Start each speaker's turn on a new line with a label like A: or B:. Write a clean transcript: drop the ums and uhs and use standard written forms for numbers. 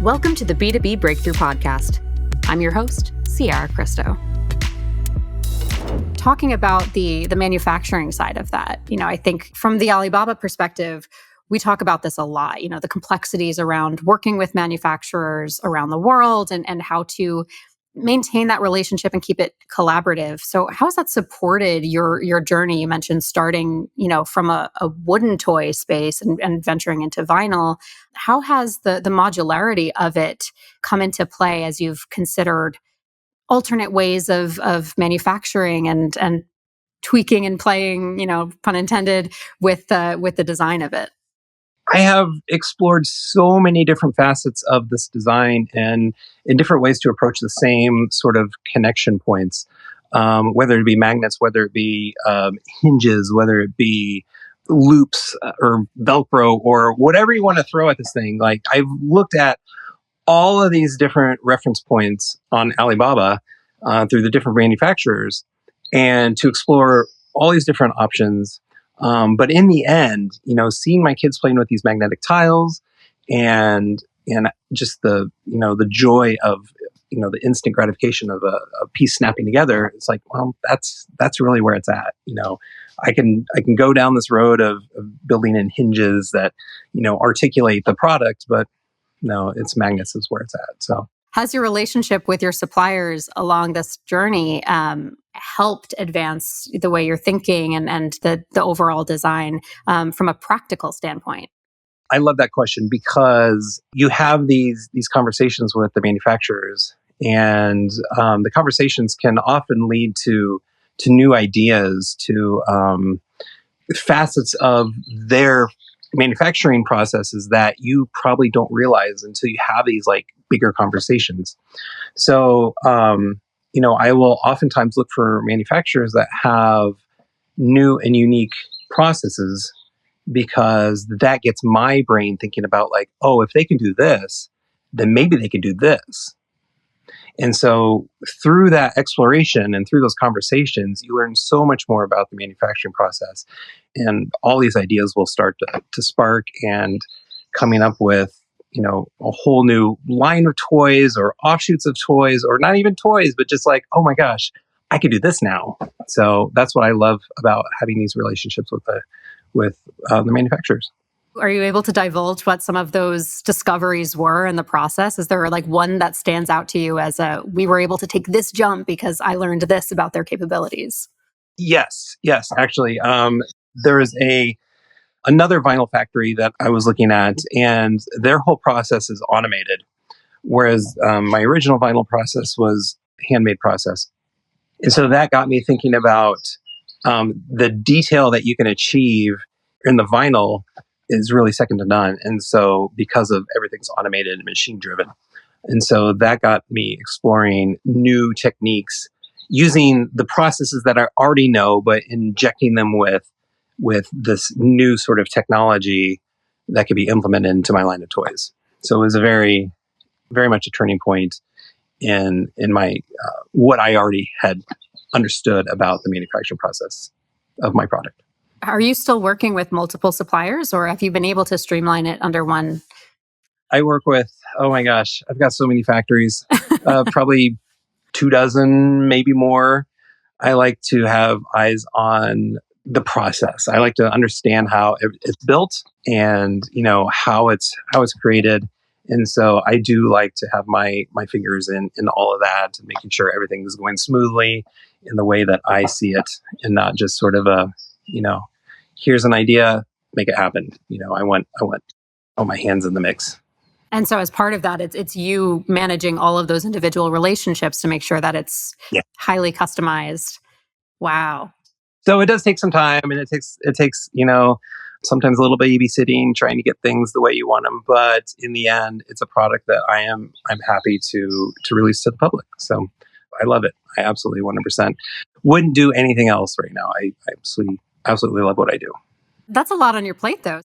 A: Welcome to the B2B Breakthrough Podcast. I'm your host, Sierra Cristo. Talking about the manufacturing side of that, I think from the Alibaba perspective, we talk about this a lot, the complexities around working with manufacturers around the world and how to maintain that relationship and keep it collaborative. So how has that supported your journey? You mentioned starting, from a wooden toy space and venturing into vinyl. How has the modularity of it come into play as you've considered alternate ways of manufacturing and tweaking and playing, pun intended, with the design of it?
B: I have explored so many different facets of this design and in different ways to approach the same sort of connection points, whether it be magnets, whether it be hinges, whether it be loops or Velcro or whatever you want to throw at this thing. Like, I've looked at all of these different reference points on Alibaba through the different manufacturers and to explore all these different options. But in the end, seeing my kids playing with these magnetic tiles and just the joy of, the instant gratification of a piece snapping together, it's like, well, that's really where it's at. I can go down this road of building in hinges that, articulate the product, but no, it's magnets is where it's at. So
A: has your relationship with your suppliers along this journey helped advance the way you're thinking and the overall design from a practical standpoint?
B: I love that question because you have these conversations with the manufacturers, and the conversations can often lead to new ideas, to facets of their manufacturing processes that you probably don't realize until you have these like bigger conversations. So, I will oftentimes look for manufacturers that have new and unique processes because that gets my brain thinking about like, oh, if they can do this, then maybe they can do this. And so through that exploration and through those conversations, you learn so much more about the manufacturing process. And all these ideas will start to spark and coming up with, a whole new line of toys or offshoots of toys, or not even toys, but just like, oh my gosh, I could do this now. So that's what I love about having these relationships with the manufacturers.
A: Are you able to divulge what some of those discoveries were in the process? Is there like one that stands out to you as we were able to take this jump because I learned this about their capabilities?
B: Yes, actually. There is another vinyl factory that I was looking at, and their whole process is automated, whereas my original vinyl process was handmade process. And so that got me thinking about the detail that you can achieve in the vinyl is really second to none. And so because of everything's automated and machine driven. And so that got me exploring new techniques using the processes that I already know, but injecting them with this new sort of technology that could be implemented into my line of toys. So it was a very, very much a turning point in my what I already had understood about the manufacturing process of my product.
A: Are you still working with multiple suppliers, or have you been able to streamline it under one?
B: I work with, oh my gosh, I've got so many factories, probably 24, maybe more. I like to have eyes on the process. I like to understand how it's built and, how it's created. And so I do like to have my fingers in all of that and making sure everything is going smoothly in the way that I see it and not just sort of here's an idea, make it happen. I want all my hands in the mix.
A: And so as part of that, it's you managing all of those individual relationships to make sure that it's highly customized. Wow.
B: So it does take some time, and it takes sometimes a little babysitting, trying to get things the way you want them. But in the end, it's a product that I'm happy to release to the public. So I love it. I absolutely 100% wouldn't do anything else right now. I absolutely love what I do.
A: That's a lot on your plate, though.